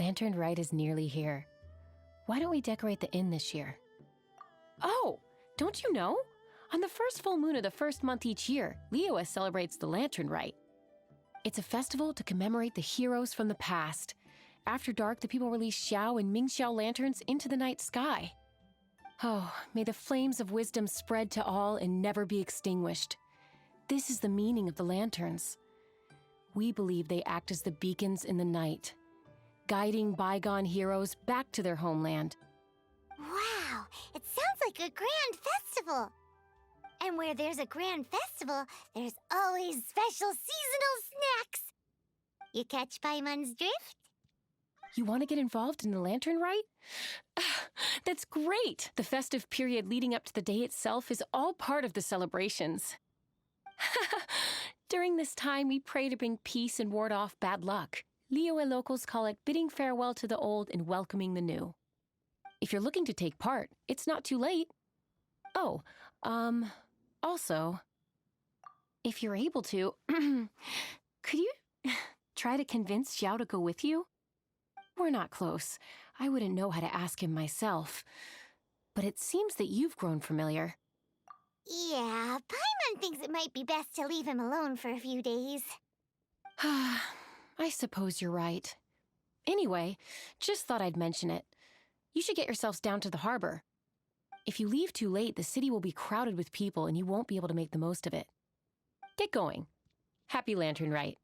Lantern Rite is nearly here. Why don't we decorate the inn this year? Oh, don't you know? On the first full moon of the first month each year, Liyue celebrates the Lantern Rite. It's a festival to commemorate the heroes from the past. After dark, the people release Xiao and Mingxiao lanterns into the night sky. Oh, may the flames of wisdom spread to all and never be extinguished. This is the meaning of the lanterns. We believe they act as the beacons in the night, guiding bygone heroes back to their homeland. Wow, it sounds like a grand festival. And where there's a grand festival, there's always special seasonal snacks. You catch Paimon's drift? You want to get involved in the Lantern Rite? That's great! The festive period leading up to the day itself is all part of the celebrations. During this time, we pray to bring peace and ward off bad luck. Liyue locals call it bidding farewell to the old and welcoming the new. If you're looking to take part, it's not too late. Oh, also, if you're able to, could you try to convince Xiao to go with you? We're not close. I wouldn't know how to ask him myself. But it seems that you've grown familiar. Yeah, Paimon thinks it might be best to leave him alone for a few days. I suppose you're right. Anyway, just thought I'd mention it. You should get yourselves down to the harbor. If you leave too late, the city will be crowded with people and you won't be able to make the most of it. Get going. Happy Lantern Rite.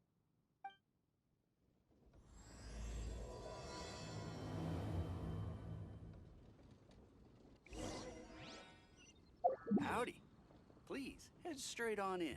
Howdy. Please, head straight on in.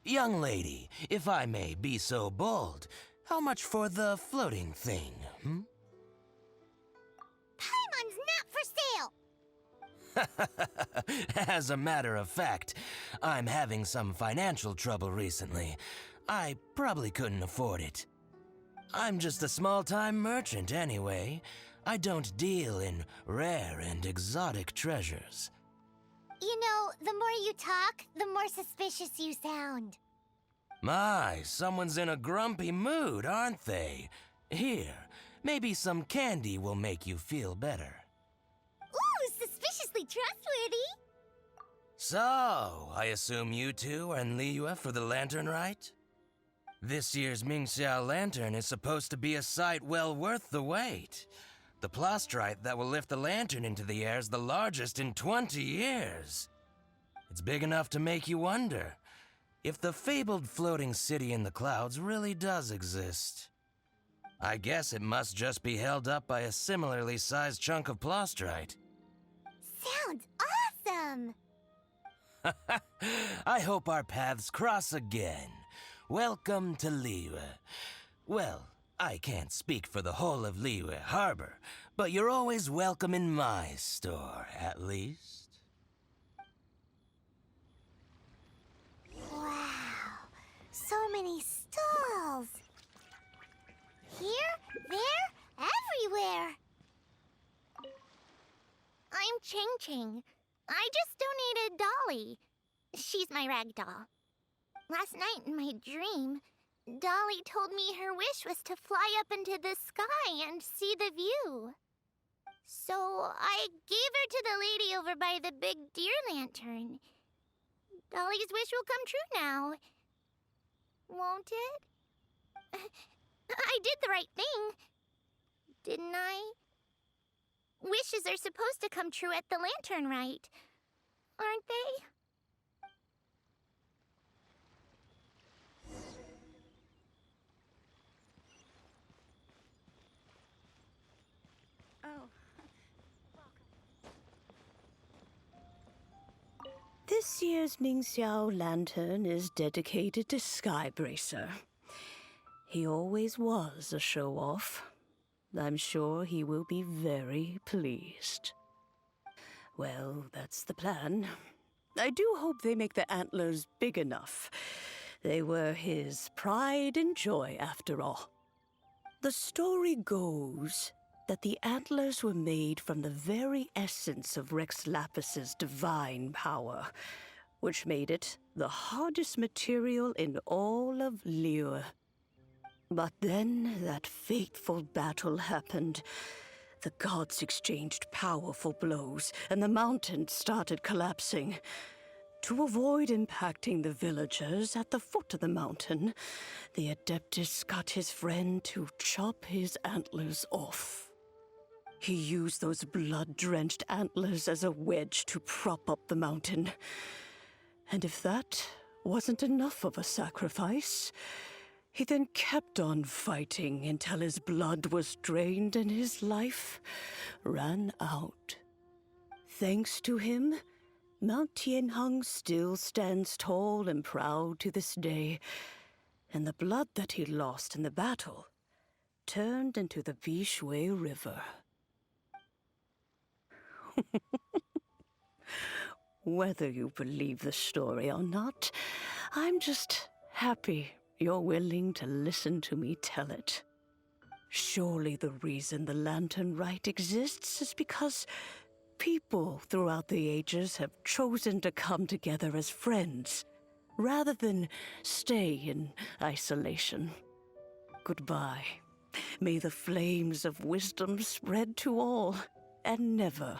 Young lady, if I may be so bold, how much for the floating thing, hmm? Paimon's not for sale! As a matter of fact, I'm having some financial trouble recently. I probably couldn't afford it. I'm just a small-time merchant anyway. I don't deal in rare and exotic treasures. You know, the more you talk, the more suspicious you sound. My, someone's in a grumpy mood, aren't they? Here, maybe some candy will make you feel better. Ooh, suspiciously trustworthy! So, I assume you two are in Liyue for the Lantern Rite? This year's Mingxiao Lantern is supposed to be a sight well worth the wait. The plastrite that will lift the lantern into the air is the largest in 20 years. It's big enough to make you wonder if the fabled floating city in the clouds really does exist. I guess it must just be held up by a similarly sized chunk of plastrite. Sounds awesome! I hope our paths cross again. Welcome to Liyue. Well, I can't speak for the whole of Liyue Harbor, but you're always welcome in my store, at least. Wow, so many stalls! Here, there, everywhere! I'm Ching Ching. I just donated Dolly. She's my rag doll. Last night in my dream, Dolly told me her wish was to fly up into the sky and see the view. So I gave her to the lady over by the big deer lantern. Dolly's wish will come true now. Won't it? I did the right thing, didn't I? Wishes are supposed to come true at the Lantern Rite, aren't they? Oh. This year's Mingxiao Lantern is dedicated to Skybracer. He always was a show-off. I'm sure he will be very pleased. Well, that's the plan. I do hope they make the antlers big enough. They were his pride and joy, after all. The story goes that the antlers were made from the very essence of Rex Lapis's divine power, which made it the hardest material in all of Liyue. But then that fateful battle happened. The gods exchanged powerful blows, and the mountain started collapsing. To avoid impacting the villagers at the foot of the mountain, the Adeptus got his friend to chop his antlers off. He used those blood-drenched antlers as a wedge to prop up the mountain. And if that wasn't enough of a sacrifice, he then kept on fighting until his blood was drained and his life ran out. Thanks to him, Mount Tianheng still stands tall and proud to this day, and the blood that he lost in the battle turned into the Bishui River. Whether you believe the story or not, I'm just happy you're willing to listen to me tell it. Surely the reason the Lantern Rite exists is because people throughout the ages have chosen to come together as friends, rather than stay in isolation. Goodbye. May the flames of wisdom spread to all, and never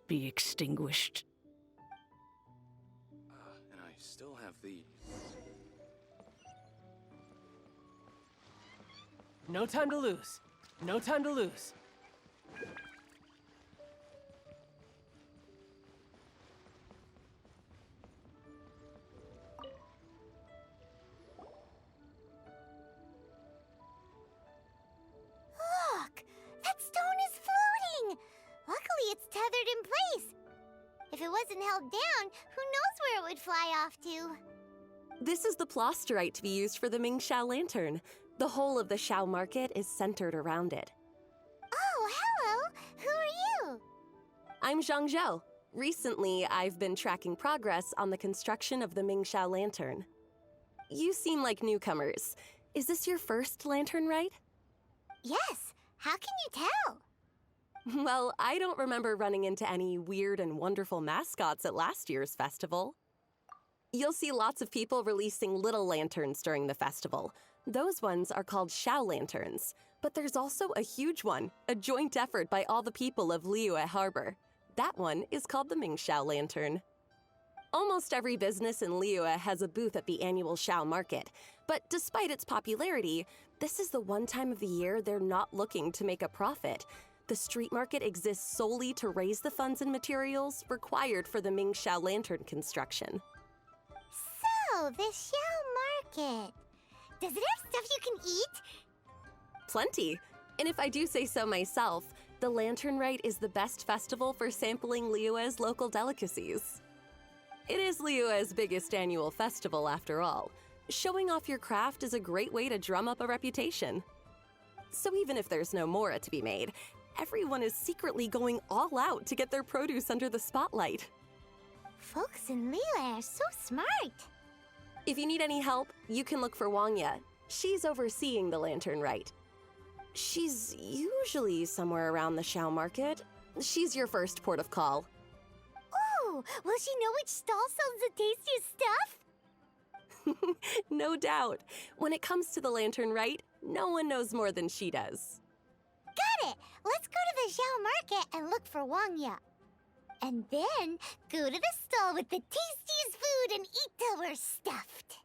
be extinguished. And I still have these. No time to lose. No time to lose. Look! That stone is floating! Luckily, it's tethered in place. If it wasn't held down, who knows where it would fly off to? This is the plasterite to be used for the Mingxiao lantern. The whole of the Xiao market is centered around it. Oh, hello! Who are you? I'm Zhang Zhou. Recently, I've been tracking progress on the construction of the Mingxiao lantern. You seem like newcomers. Is this your first lantern rite? Yes. How can you tell? Well, I don't remember running into any weird and wonderful mascots at last year's festival. You'll see lots of people releasing little lanterns during the festival. Those ones are called Xiao lanterns. But there's also a huge one, a joint effort by all the people of Liyue Harbor. That one is called the Mingxiao lantern. Almost every business in Liyue has a booth at the annual Xiao market. But despite its popularity, this is the one time of the year they're not looking to make a profit. The street market exists solely to raise the funds and materials required for the Mingxiao lantern construction. So, the Xiao Market. Does it have stuff you can eat? Plenty. And if I do say so myself, the Lantern Rite is the best festival for sampling Liyue's local delicacies. It is Liyue's biggest annual festival, after all. Showing off your craft is a great way to drum up a reputation. So even if there's no mora to be made, everyone is secretly going all out to get their produce under the spotlight. Folks in Liyue are so smart. If you need any help, you can look for Wangya. She's overseeing the Lantern Rite. She's usually somewhere around the Xiao market. She's your first port of call. Ooh, will she know which stall sells the tastiest stuff? No doubt. When it comes to the Lantern Rite, no one knows more than she does. Got it! Let's go to the Xiao Market and look for Wangya. And then go to the stall with the tastiest food and eat till we're stuffed.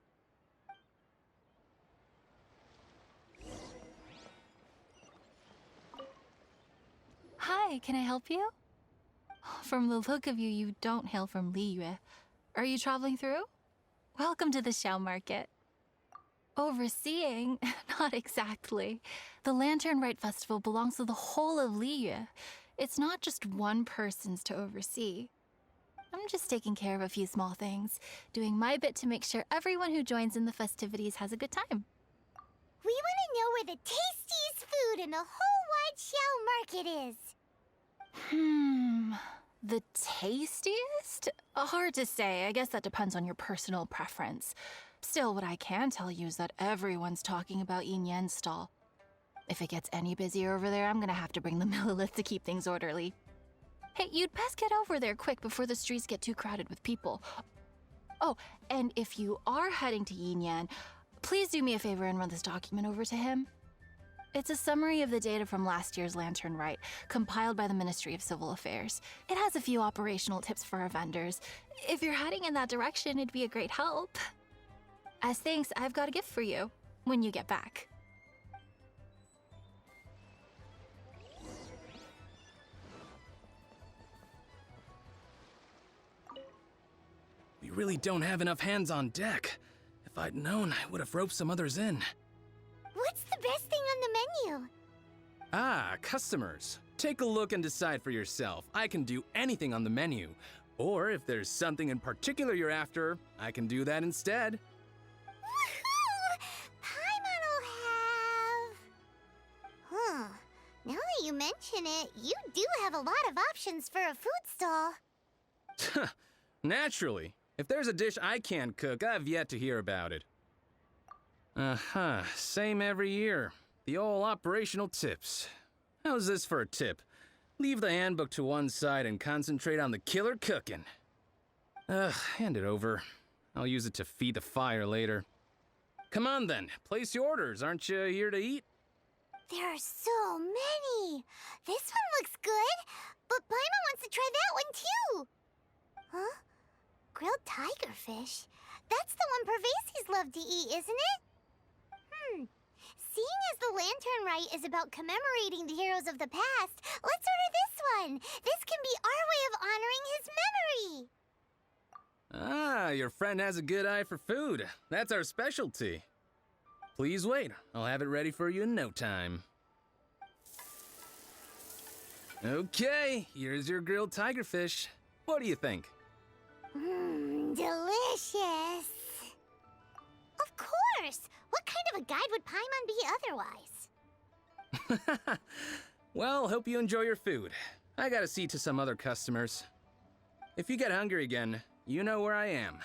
Hi, can I help you? From the look of you, you don't hail from Liyue. Are you traveling through? Welcome to the Xiao Market. Overseeing? Not exactly. The Lantern Rite Festival belongs to the whole of Liyue. It's not just one person's to oversee. I'm just taking care of a few small things, doing my bit to make sure everyone who joins in the festivities has a good time. We want to know where the tastiest food in the whole wide Xiao Market is. The tastiest? Hard to say. I guess that depends on your personal preference. Still, what I can tell you is that everyone's talking about Yin Yan's stall. If it gets any busier over there, I'm gonna have to bring the millilith to keep things orderly. Hey, you'd best get over there quick before the streets get too crowded with people. Oh, and if you are heading to Yinyan, please do me a favor and run this document over to him. It's a summary of the data from last year's Lantern Rite, compiled by the Ministry of Civil Affairs. It has a few operational tips for our vendors. If you're heading in that direction, it'd be a great help. As thanks, I've got a gift for you when you get back. We really don't have enough hands on deck. If I'd known, I would have roped some others in. What's the best thing on the menu? Ah, customers. Take a look and decide for yourself. I can do anything on the menu. Or if there's something in particular you're after, I can do that instead. Woohoo! Paimon will have... Huh. Now that you mention it, you do have a lot of options for a food stall. Naturally. If there's a dish I can't cook, I've yet to hear about it. Same every year. The old operational tips. How's this for a tip? Leave the handbook to one side and concentrate on the killer cooking. Hand it over. I'll use it to feed the fire later. Come on then, place your orders. Aren't you here to eat? There are so many. This one looks good, but Paimon wants to try that one too. Huh? Grilled tigerfish? That's the one Pervasi's love to eat, isn't it? Seeing as the Lantern Rite is about commemorating the heroes of the past, let's order this one. This can be our way of honoring his memory. Ah, your friend has a good eye for food. That's our specialty. Please wait. I'll have it ready for you in no time. Okay, here's your grilled tigerfish. What do you think? Delicious. Of course. What kind of a guide would Paimon be otherwise? Well, hope you enjoy your food. I gotta see to some other customers. If you get hungry again, you know where I am.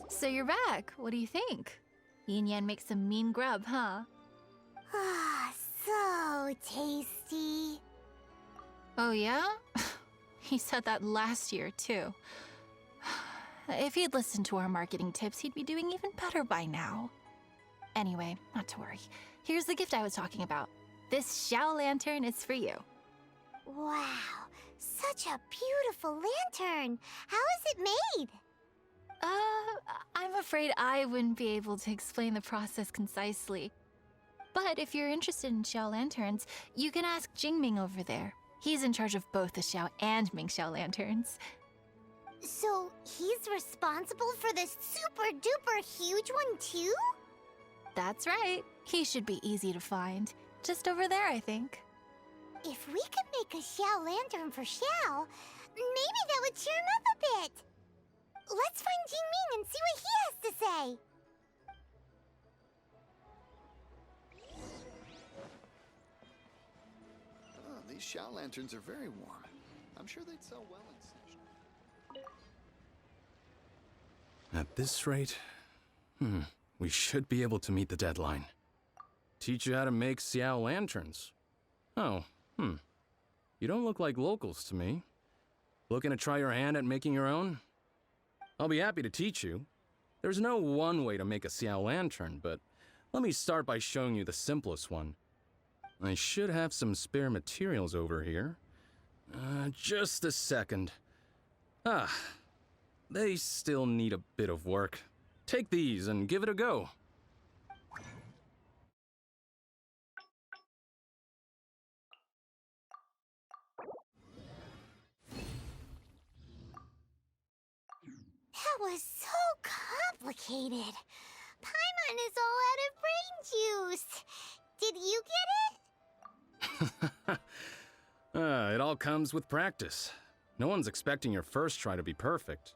So you're back. What do you think? Yin Yan makes some mean grub, huh? Ah, so tasty. Oh yeah? He said that last year, too. If he'd listened to our marketing tips, he'd be doing even better by now. Anyway, not to worry. Here's the gift I was talking about. This Xiao lantern is for you. Wow, such a beautiful lantern. How is it made? I'm afraid I wouldn't be able to explain the process concisely. But if you're interested in Xiao lanterns, you can ask Jingming over there. He's in charge of both the Xiao and Mingxiao lanterns. So he's responsible for this super duper huge one too? That's right. He should be easy to find. Just over there, I think. If we could make a Xiao lantern for Xiao, maybe that would cheer him up a bit. Let's find Jingming and see what he has to say. Oh, these Xiao lanterns are very warm. I'm sure they'd sell well in session. At this rate, we should be able to meet the deadline. Teach you how to make Xiao lanterns. Oh, You don't look like locals to me. Looking to try your hand at making your own? I'll be happy to teach you. There's no one way to make a Xiao lantern, but let me start by showing you the simplest one. I should have some spare materials over here. Just a second. They still need a bit of work. Take these and give it a go. That was so complicated. Paimon is all out of brain juice. Did you get it? It all comes with practice. No one's expecting your first try to be perfect.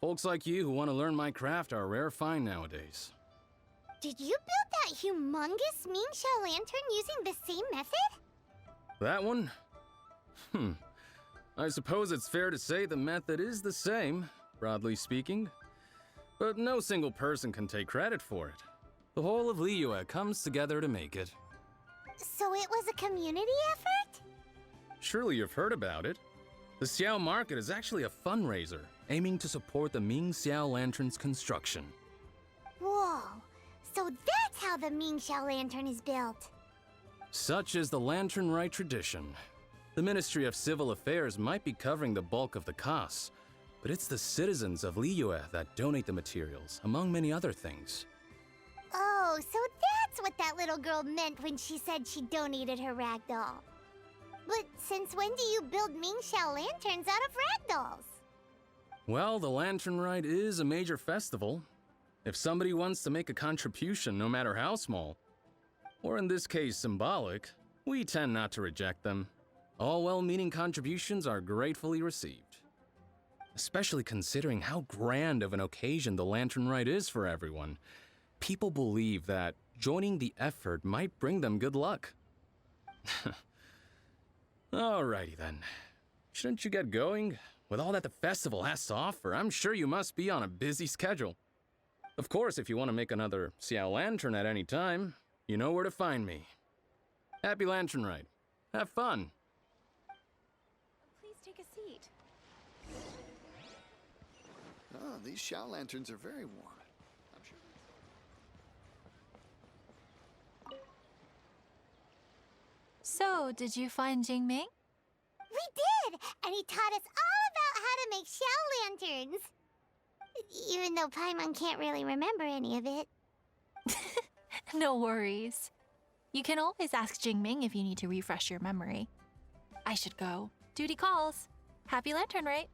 Folks like you who want to learn my craft are a rare find nowadays. Did you build that humongous Mingxiao lantern using the same method? That one? I suppose it's fair to say the method is the same, broadly speaking. But no single person can take credit for it. The whole of Liyue comes together to make it. So it was a community effort? Surely you've heard about it. The Xiao Market is actually a fundraiser aiming to support the Ming Xiao Lantern's construction. Whoa. So that's how the Ming Xiao Lantern is built. Such is the Lantern Rite tradition. The Ministry of Civil Affairs might be covering the bulk of the costs, but it's the citizens of Liyue that donate the materials, among many other things. Oh, so that's what that little girl meant when she said she donated her ragdoll. But since when do you build Ming Xiao lanterns out of ragdolls? Well, the Lantern Rite is a major festival. If somebody wants to make a contribution, no matter how small, or in this case symbolic, we tend not to reject them. All well-meaning contributions are gratefully received. Especially considering how grand of an occasion the Lantern Rite is for everyone. People believe that joining the effort might bring them good luck. Alrighty then. Shouldn't you get going? With all that the festival has to offer, I'm sure you must be on a busy schedule. Of course, if you want to make another Xiao Lantern at any time, you know where to find me. Happy Lantern Rite. Have fun. Please take a seat. Oh, these Xiao lanterns are very warm. I'm sure. So, did you find Jingming? We did! And he taught us all about how to make Xiao lanterns. Even though Paimon can't really remember any of it. No worries. You can always ask Jingming if you need to refresh your memory. I should go. Duty calls. Happy Lantern, right?